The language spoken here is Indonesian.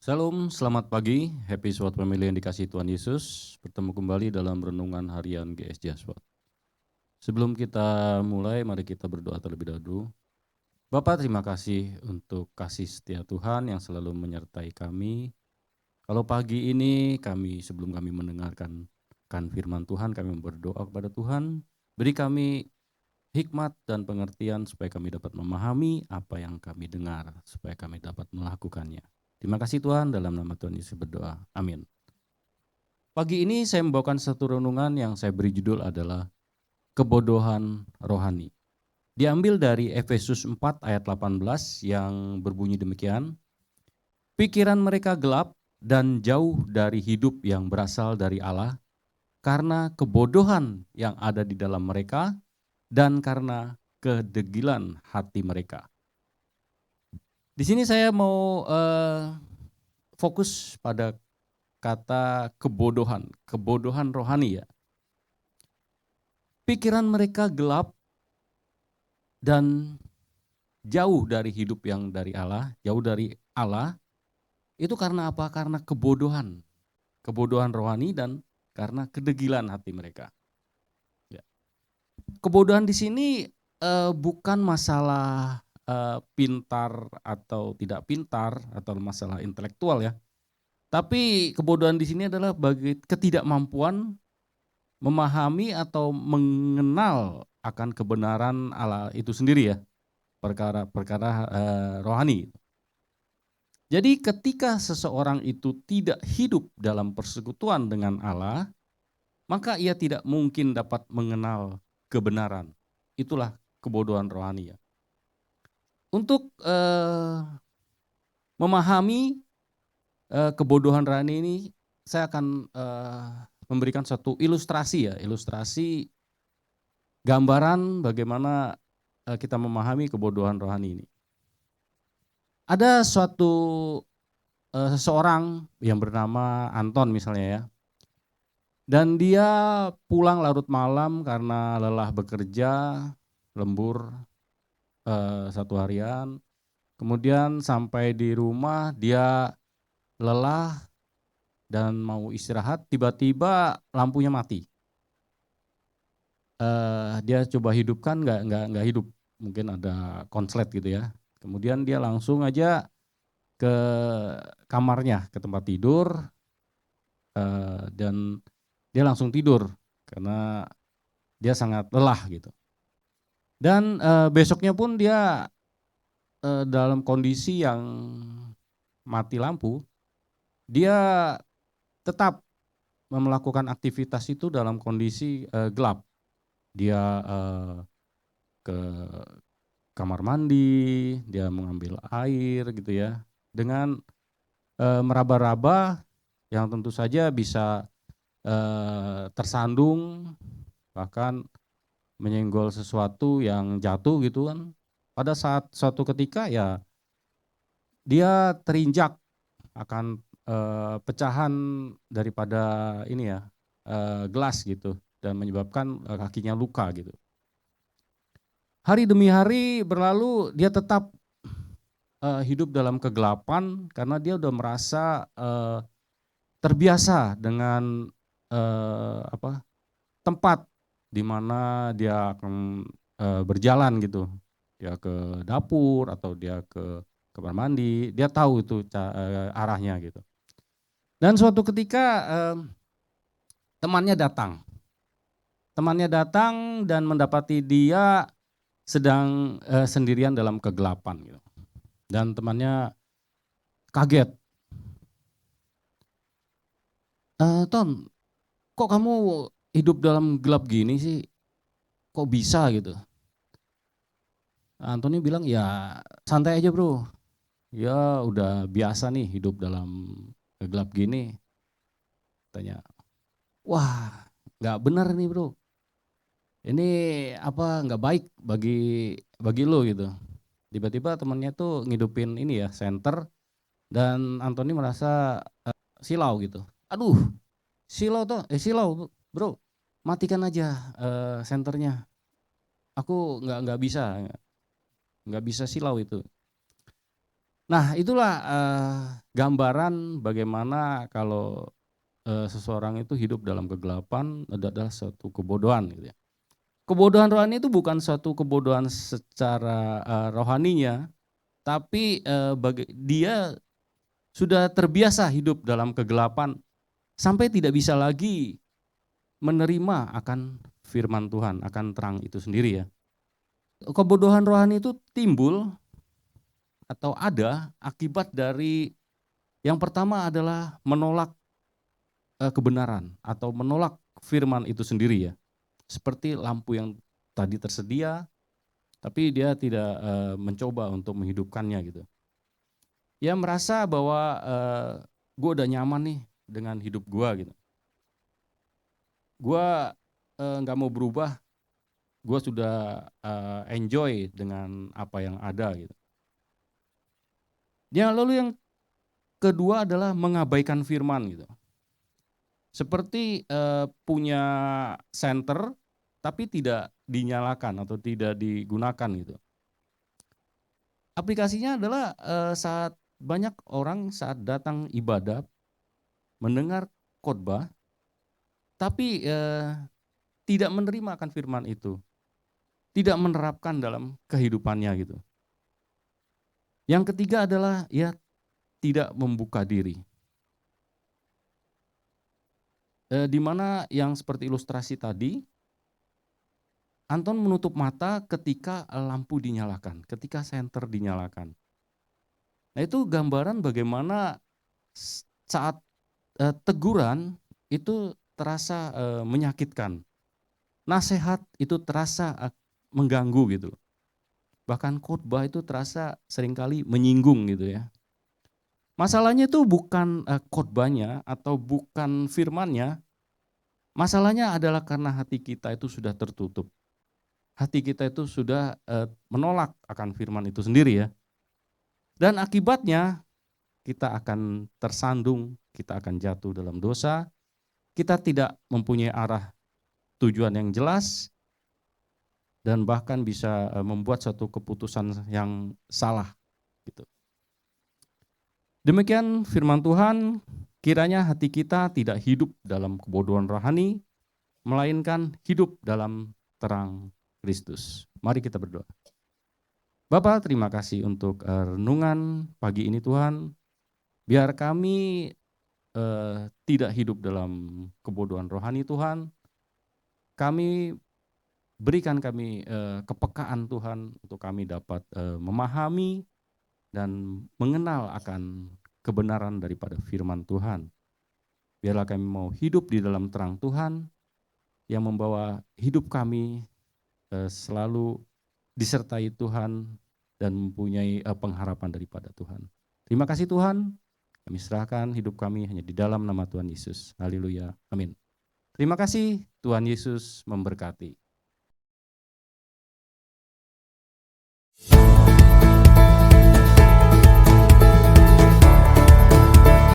Shalom, selamat pagi. Happy SWAT Family yang dikasihi Tuhan Yesus. Bertemu kembali dalam renungan harian GSJ SWAT. Sebelum kita mulai, mari kita berdoa terlebih dahulu. Bapa, terima kasih untuk kasih setia Tuhan yang selalu menyertai kami. Kalau pagi ini sebelum kami mendengarkan firman Tuhan, kami berdoa kepada Tuhan. Beri kami hikmat dan pengertian supaya kami dapat memahami apa yang kami dengar, supaya kami dapat melakukannya. Terima kasih Tuhan, dalam nama Tuhan Yesus berdoa. Amin. Pagi ini saya membawakan satu renungan yang saya beri judul adalah kebodohan rohani. Diambil dari Efesus 4 ayat 18 yang berbunyi demikian. Pikiran mereka gelap dan jauh dari hidup yang berasal dari Allah karena kebodohan yang ada di dalam mereka dan karena kedegilan hati mereka. Di sini saya mau fokus pada kata kebodohan rohani ya. Pikiran mereka gelap dan jauh dari hidup yang dari Allah, jauh dari Allah. Itu karena apa? Karena kebodohan rohani dan karena kedegilan hati mereka. Ya. Kebodohan di sini bukan masalah pintar atau tidak pintar atau masalah intelektual ya. Tapi kebodohan di sini adalah bagi ketidakmampuan memahami atau mengenal akan kebenaran Allah itu sendiri ya, perkara-perkara rohani. Jadi ketika seseorang itu tidak hidup dalam persekutuan dengan Allah, maka ia tidak mungkin dapat mengenal kebenaran. Itulah kebodohan rohani ya. Untuk memahami kebodohan rohani ini, saya akan memberikan satu ilustrasi ya, ilustrasi gambaran bagaimana kita memahami kebodohan rohani ini. Ada seseorang yang bernama Anton misalnya ya, dan dia pulang larut malam karena lelah bekerja, lembur satu harian, kemudian sampai di rumah dia lelah dan mau istirahat, tiba-tiba lampunya mati. Dia coba hidupkan, nggak hidup, mungkin ada konslet gitu ya. Kemudian dia langsung aja ke kamarnya, ke tempat tidur, dan dia langsung tidur karena dia sangat lelah gitu. Dan besoknya pun dia dalam kondisi yang mati lampu, dia tetap melakukan aktivitas itu dalam kondisi gelap. Dia ke kamar mandi, dia mengambil air gitu ya, dengan meraba-raba yang tentu saja bisa tersandung, bahkan menyenggol sesuatu yang jatuh gitu kan. Pada saat suatu ketika ya dia terinjak akan pecahan daripada ini ya, gelas gitu, dan menyebabkan kakinya luka gitu. Hari demi hari berlalu, dia tetap hidup dalam kegelapan karena dia udah merasa terbiasa dengan tempat di mana dia akan berjalan gitu. Dia ke dapur atau dia ke kamar mandi, dia tahu itu arahnya gitu. Dan suatu ketika temannya datang. Temannya datang dan mendapati dia sedang sendirian dalam kegelapan gitu. Dan temannya kaget. Ton, kok kamu hidup dalam gelap gini sih? Kok bisa gitu? Antoni bilang ya santai aja bro. Ya udah biasa nih hidup dalam gelap gini. Tanya, wah nggak benar nih bro. Ini apa nggak baik bagi lo gitu. Tiba-tiba temannya tuh ngidupin ini ya senter, dan Antoni merasa silau gitu. Aduh, silau bro, matikan aja senternya. Aku nggak bisa silau itu. Nah itulah gambaran bagaimana kalau seseorang itu hidup dalam kegelapan adalah suatu kebodohan gitu ya. Kebodohan rohani itu bukan suatu kebodohan secara rohaninya, tapi dia sudah terbiasa hidup dalam kegelapan sampai tidak bisa lagi menerima akan firman Tuhan, akan terang itu sendiri ya. Kebodohan rohani itu timbul atau ada akibat dari yang pertama adalah menolak kebenaran atau menolak firman itu sendiri ya. Seperti lampu yang tadi tersedia, tapi dia tidak mencoba untuk menghidupkannya gitu. Dia merasa bahwa gue udah nyaman nih dengan hidup gue gitu. Gue nggak mau berubah, gue sudah enjoy dengan apa yang ada gitu. Ya lalu yang kedua adalah mengabaikan firman gitu. Seperti punya senter tapi tidak dinyalakan atau tidak digunakan gitu. Aplikasinya adalah saat banyak orang saat datang ibadah mendengar khotbah tapi tidak menerima akan firman itu, tidak menerapkan dalam kehidupannya gitu. Yang ketiga adalah ya tidak membuka diri. Di mana yang seperti ilustrasi tadi, Anton menutup mata ketika lampu dinyalakan, ketika senter dinyalakan. Nah itu gambaran bagaimana saat teguran itu terasa menyakitkan. Nasihat itu terasa mengganggu gitu. Bahkan khotbah itu terasa seringkali menyinggung gitu ya. Masalahnya itu bukan khotbahnya atau bukan firmannya. Masalahnya adalah karena hati kita itu sudah tertutup. Hati kita itu sudah menolak akan firman itu sendiri ya. Dan akibatnya kita akan tersandung, kita akan jatuh dalam dosa, kita tidak mempunyai arah tujuan yang jelas, dan bahkan bisa membuat suatu keputusan yang salah gitu. Demikian firman Tuhan, kiranya hati kita tidak hidup dalam kebodohan rohani, melainkan hidup dalam terang Kristus. Mari kita berdoa. Bapa, terima kasih untuk renungan pagi ini Tuhan. Biar kami tidak hidup dalam kebodohan rohani Tuhan. Kami berikan kami kepekaan Tuhan untuk kami dapat memahami dan mengenal akan kebenaran daripada firman Tuhan. Biarlah kami mau hidup di dalam terang Tuhan yang membawa hidup kami selalu disertai Tuhan dan mempunyai pengharapan daripada Tuhan. Terima kasih Tuhan, kami serahkan hidup kami hanya di dalam nama Tuhan Yesus. Haleluya, amin. Terima kasih, Tuhan Yesus memberkati.